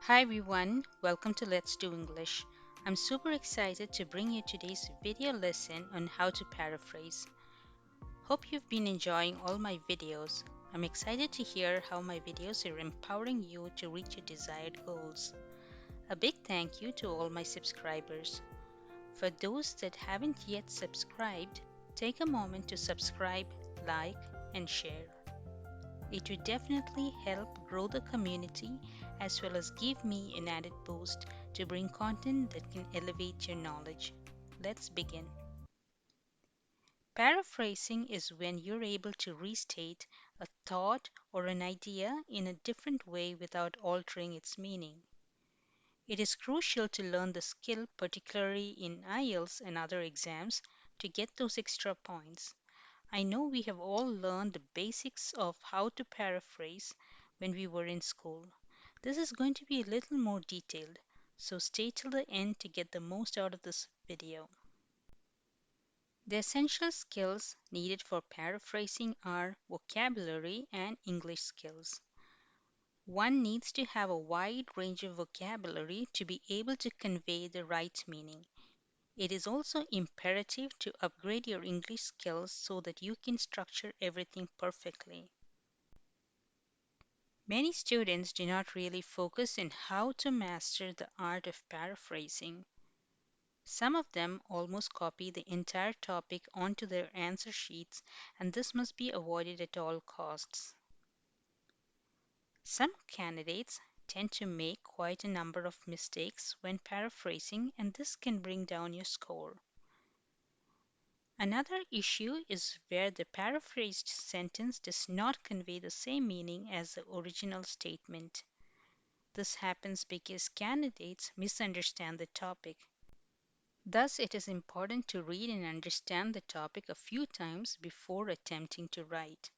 Hi everyone, welcome to Let's Do English. I'm super excited to bring you today's video lesson on how to paraphrase. Hope you've been enjoying all my videos. I'm excited to hear how my videos are empowering you to reach your desired goals. A big thank you to all my subscribers. For those that haven't yet subscribed, take a moment to subscribe, like, and share. It would definitely help grow the community as well as give me an added boost to bring content that can elevate your knowledge. Let's begin. Paraphrasing is when you're able to restate a thought or an idea in a different way without altering its meaning. It is crucial to learn the skill, particularly in IELTS and other exams, to get those extra points. I know we have all learned the basics of how to paraphrase when we were in school. This is going to be a little more detailed, so stay till the end to get the most out of this video. The essential skills needed for paraphrasing are vocabulary and English skills. One needs to have a wide range of vocabulary to be able to convey the right meaning. It is also imperative to upgrade your English skills so that you can structure everything perfectly. Many students do not really focus on how to master the art of paraphrasing. Some of them almost copy the entire topic onto their answer sheets, and this must be avoided at all costs. Some candidates tend to make quite a number of mistakes when paraphrasing, and this can bring down your score. Another issue is where the paraphrased sentence does not convey the same meaning as the original statement. This happens because candidates misunderstand the topic. Thus, it is important to read and understand the topic a few times before attempting to write.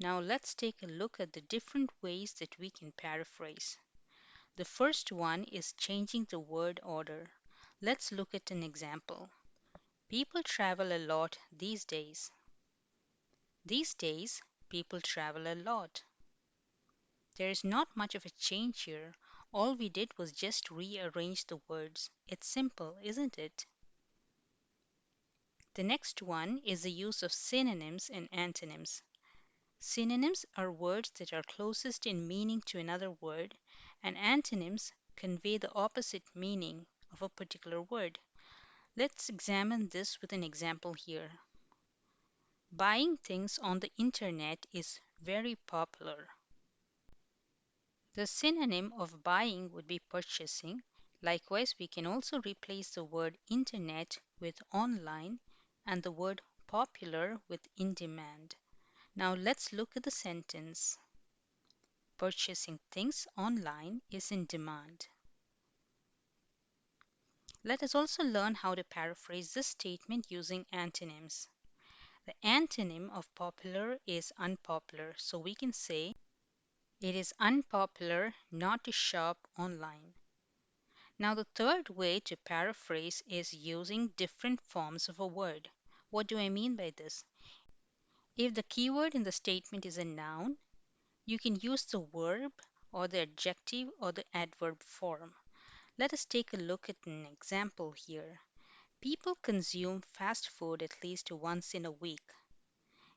Now, let's take a look at the different ways that we can paraphrase. The first one is changing the word order. Let's look at an example. People travel a lot these days. These days, people travel a lot. There is not much of a change here. All we did was just rearrange the words. It's simple, isn't it? The next one is the use of synonyms and antonyms. Synonyms are words that are closest in meaning to another word, and antonyms convey the opposite meaning of a particular word. Let's examine this with an example here. Buying things on the internet is very popular. The synonym of buying would be purchasing. Likewise, we can also replace the word internet with online and the word popular with in demand. Now let's look at the sentence. Purchasing things online is in demand. Let us also learn how to paraphrase this statement using antonyms. The antonym of popular is unpopular, so we can say it is unpopular not to shop online. Now, the third way to paraphrase is using different forms of a word. What do I mean by this? If the keyword in the statement is a noun, you can use the verb or the adjective or the adverb form. Let us take a look at an example here. People consume fast food at least once in a week.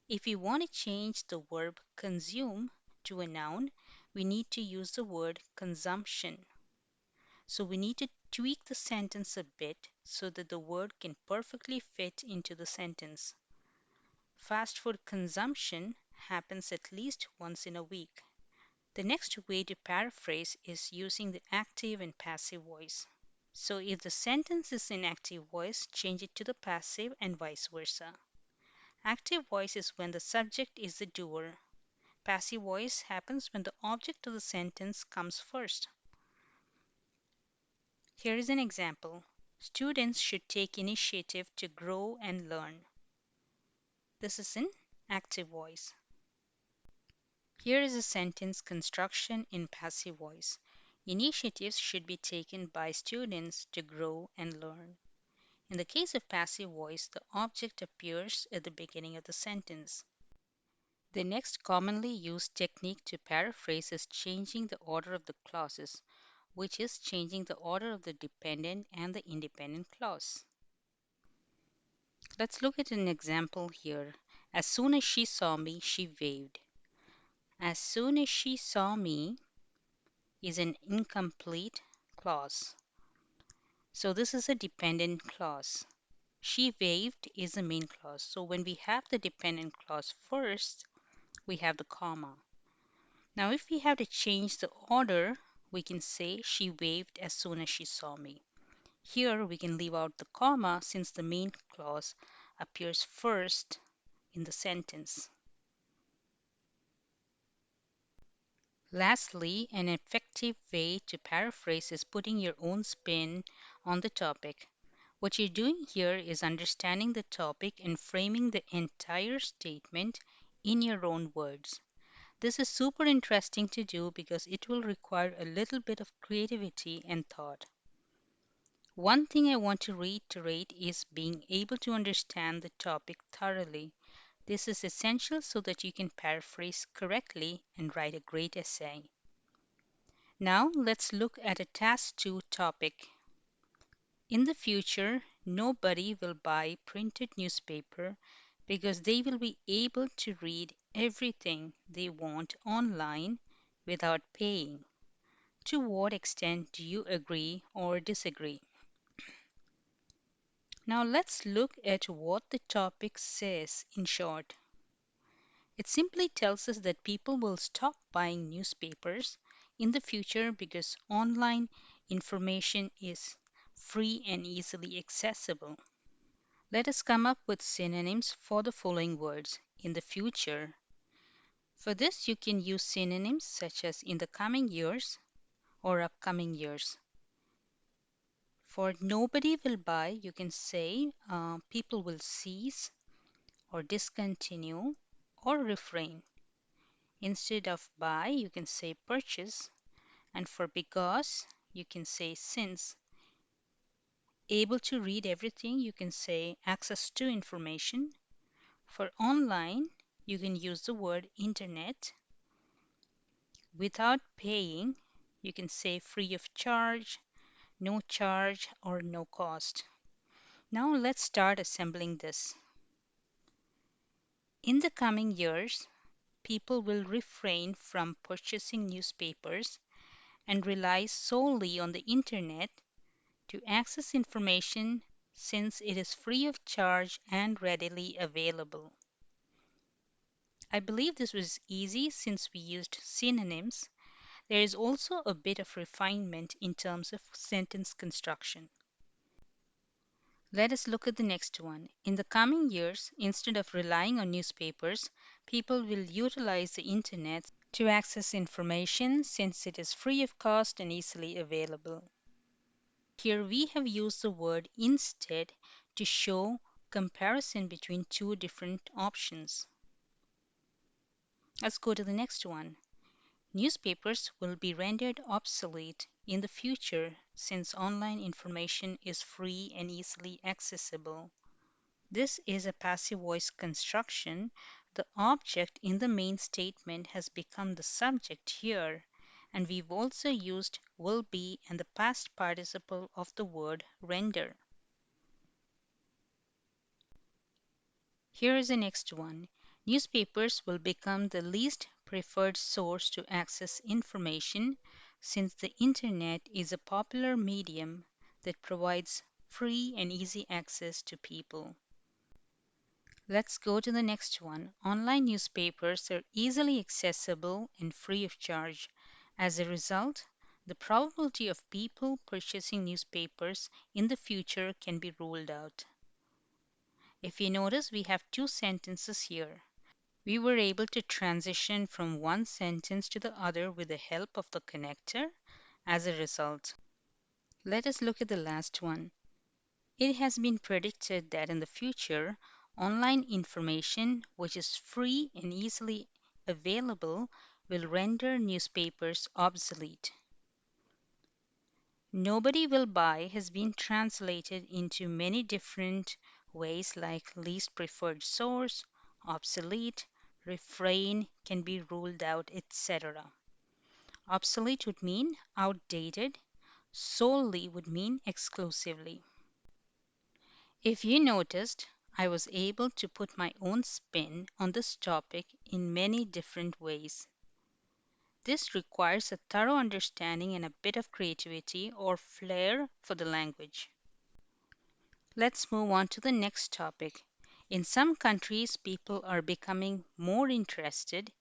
If we want to change the verb consume to a noun, we need to use the word consumption. So we need to tweak the sentence a bit so that the word can perfectly fit into the sentence. Fast food consumption happens at least once in a week. The next way to paraphrase is using the active and passive voice. So if the sentence is in active voice, change it to the passive and vice versa. Active voice is when the subject is the doer. Passive voice happens when the object of the sentence comes first. Here is an example. Students should take initiative to grow and learn. This is in active voice. Here is a sentence construction in passive voice. Initiatives should be taken by students to grow and learn. In the case of passive voice, the object appears at the beginning of the sentence. The next commonly used technique to paraphrase is changing the order of the clauses. which is changing the order of the dependent and the independent clause. Let's look at an example here. As soon as she saw me, she waved. As soon as she saw me is an incomplete clause. So this is a dependent clause. She waved is a main clause. So when we have the dependent clause first, we have the comma. Now if we have to change the order, we can say she waved as soon as she saw me. Here we can leave out the comma since the main clause appears first in the sentence. Lastly, an effective way to paraphrase is putting your own spin on the topic. What you're doing here is understanding the topic and framing the entire statement in your own words. This is super interesting to do because it will require a little bit of creativity and thought. One thing I want to reiterate is being able to understand the topic thoroughly. This is essential so that you can paraphrase correctly and write a great essay. Now let's look at a task 2 topic. In the future, nobody will buy printed newspaper because they will be able to read everything they want online without paying. To what extent do you agree or disagree? Now let's look at what the topic says in short. It simply tells us that people will stop buying newspapers in the future because online information is free and easily accessible. Let us come up with synonyms for the following words in the future. For this, you can use synonyms such as in the coming years or upcoming years. For nobody will buy, you can say people will cease or discontinue or refrain. Instead of buy, you can say purchase. And for because, you can say since. Able to read everything, you can say access to information. For online, you can use the word internet. Without paying, you can say free of charge, no charge, or no cost. Now let's start assembling this. In the coming years, people will refrain from purchasing newspapers and rely solely on the internet to access information since it is free of charge and readily available. I believe this was easy since we used synonyms. There is also a bit of refinement in terms of sentence construction. Let us look at the next one. In the coming years, instead of relying on newspapers, people will utilize the internet to access information since it is free of cost and easily available. Here we have used the word instead to show comparison between two different options. Let's go to the next one. Newspapers will be rendered obsolete in the future since online information is free and easily accessible. This is a passive voice construction. The object in the main statement has become the subject here, and we've also used will be and the past participle of the word render. Here is the next one. Newspapers will become the least preferred source to access information since the internet is a popular medium that provides free and easy access to people. Let's go to the next one. Online newspapers are easily accessible and free of charge. As a result, the probability of people purchasing newspapers in the future can be ruled out. If you notice, we have two sentences here. We were able to transition from one sentence to the other with the help of the connector as a result. Let us look at the last one. It has been predicted that in the future, online information, which is free and easily available, will render newspapers obsolete. Nobody will buy has been translated into many different ways like least preferred source, obsolete, refrain, can be ruled out, etc. Obsolete would mean outdated Solely would mean exclusively. If you noticed, I was able to put my own spin on this topic in many different ways. This requires a thorough understanding and a bit of creativity or flair for the language. Let's move on to the next topic. In some countries, people are becoming more interested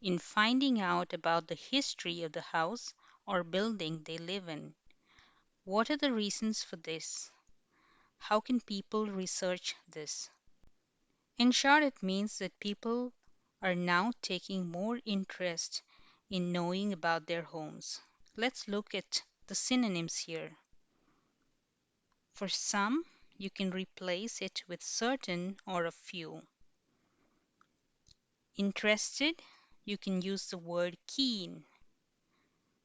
in finding out about the history of the house or building they live in. What are the reasons for this? How can people research this? In short, it means that people are now taking more interest in knowing about their homes. Let's look at the synonyms here. For some, you can replace it with certain or a few. Interested, you can use the word keen.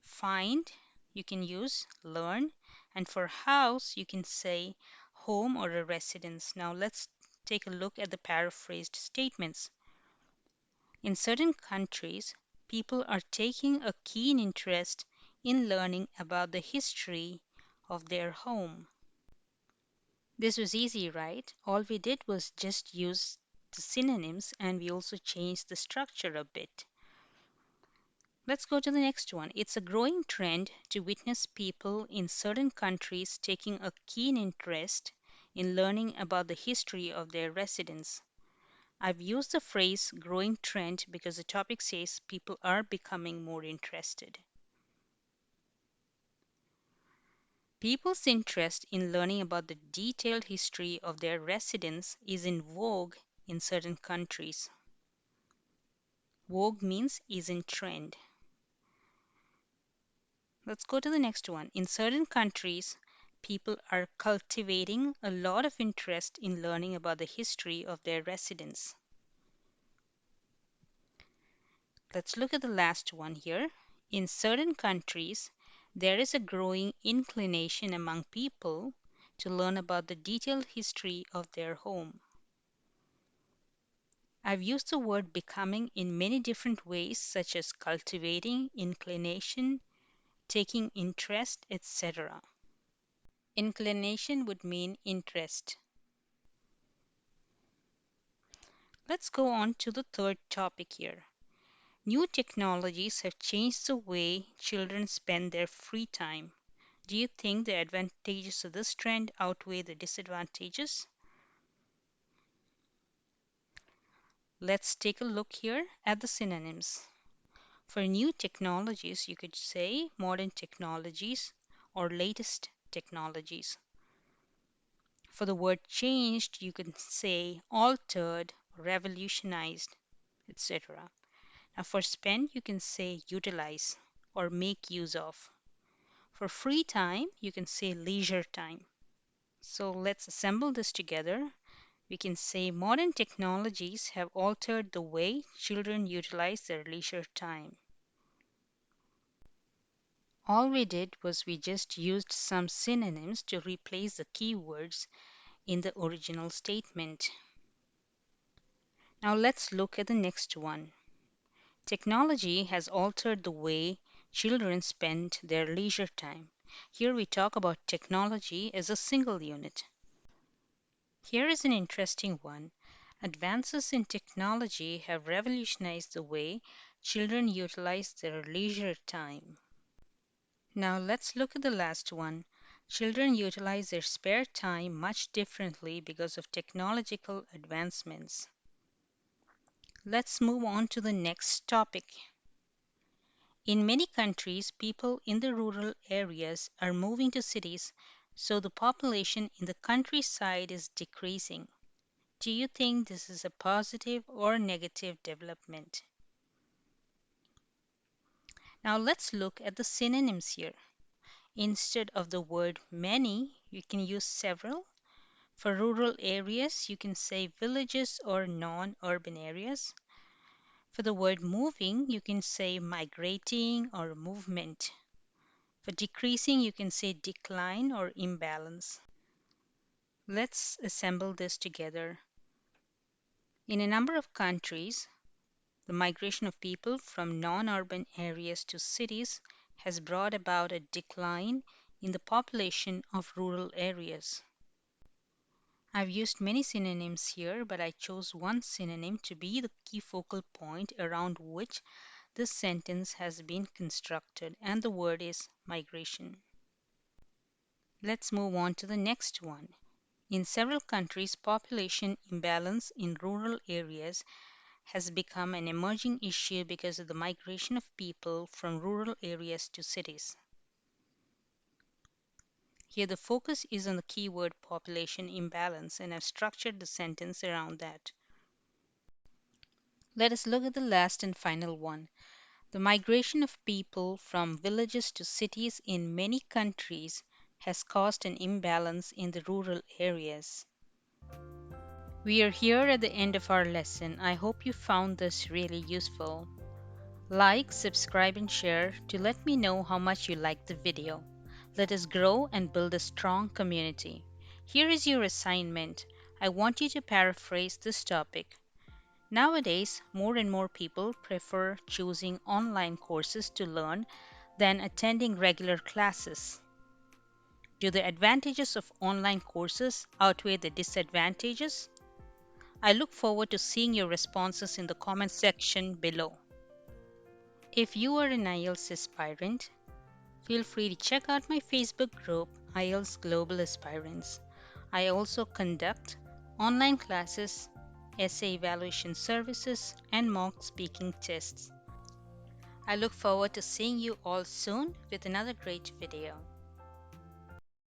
Find, you can use learn. And for house, you can say home or a residence. Now let's take a look at the paraphrased statements. In certain countries, people are taking a keen interest in learning about the history of their home. This was easy, right? All we did was just use the synonyms and we also changed the structure a bit. Let's go to the next one. It's a growing trend to witness people in certain countries taking a keen interest in learning about the history of their residents. I've used the phrase growing trend because the topic says people are becoming more interested. People's interest in learning about the detailed history of their residence is in vogue in certain countries. Vogue means is in trend. Let's go to the next one. In certain countries, people are cultivating a lot of interest in learning about the history of their residence. Let's look at the last one here. In certain countries, there is a growing inclination among people to learn about the detailed history of their home. I've used the word becoming in many different ways, such as cultivating, inclination, taking interest, etc. Inclination would mean interest. Let's go on to the third topic here. New technologies have changed the way children spend their free time. Do you think the advantages of this trend outweigh the disadvantages? Let's take a look here at the synonyms. For new technologies, you could say modern technologies or latest technologies. For the word changed, you can say altered, revolutionized, etc. Now, for spend, you can say utilize or make use of. For free time, you can say leisure time. So let's assemble this together. We can say modern technologies have altered the way children utilize their leisure time. All we did was we just used some synonyms to replace the keywords in the original statement. Now let's look at the next one. Technology has altered the way children spend their leisure time. Here we talk about technology as a single unit. Here is an interesting one. Advances in technology have revolutionized the way children utilize their leisure time. Now let's look at the last one. Children utilize their spare time much differently because of technological advancements. Let's move on to the next topic. In many countries, people in the rural areas are moving to cities, so the population in the countryside is decreasing. Do you think this is a positive or negative development? Now let's look at the synonyms here. Instead of the word many, you can use several. For rural areas, you can say villages or non urban areas. For the word moving, you can say migrating or movement. For decreasing, you can say decline or imbalance. Let's assemble this together. In a number of countries, the migration of people from non urban areas to cities has brought about a decline in the population of rural areas. I've used many synonyms here, but I chose one synonym to be the key focal point around which this sentence has been constructed, and the word is migration. Let's move on to the next one. In several countries, population imbalance in rural areas has become an emerging issue because of the migration of people from rural areas to cities. Here, the focus is on the keyword population imbalance, and I've structured the sentence around that. Let us look at the last and final one. The migration of people from villages to cities in many countries has caused an imbalance in the rural areas. We are here at the end of our lesson. I hope you found this really useful. Like, subscribe, and share to let me know how much you liked the video. Let us grow and build a strong community. Here is your assignment. I want you to paraphrase this topic. Nowadays, more and more people prefer choosing online courses to learn than attending regular classes. Do the advantages of online courses outweigh the disadvantages? I look forward to seeing your responses in the comment section below. If you are an IELTS aspirant, feel free to check out my Facebook group, IELTS Global Aspirants. I also conduct online classes, essay evaluation services, and mock speaking tests. I look forward to seeing you all soon with another great video.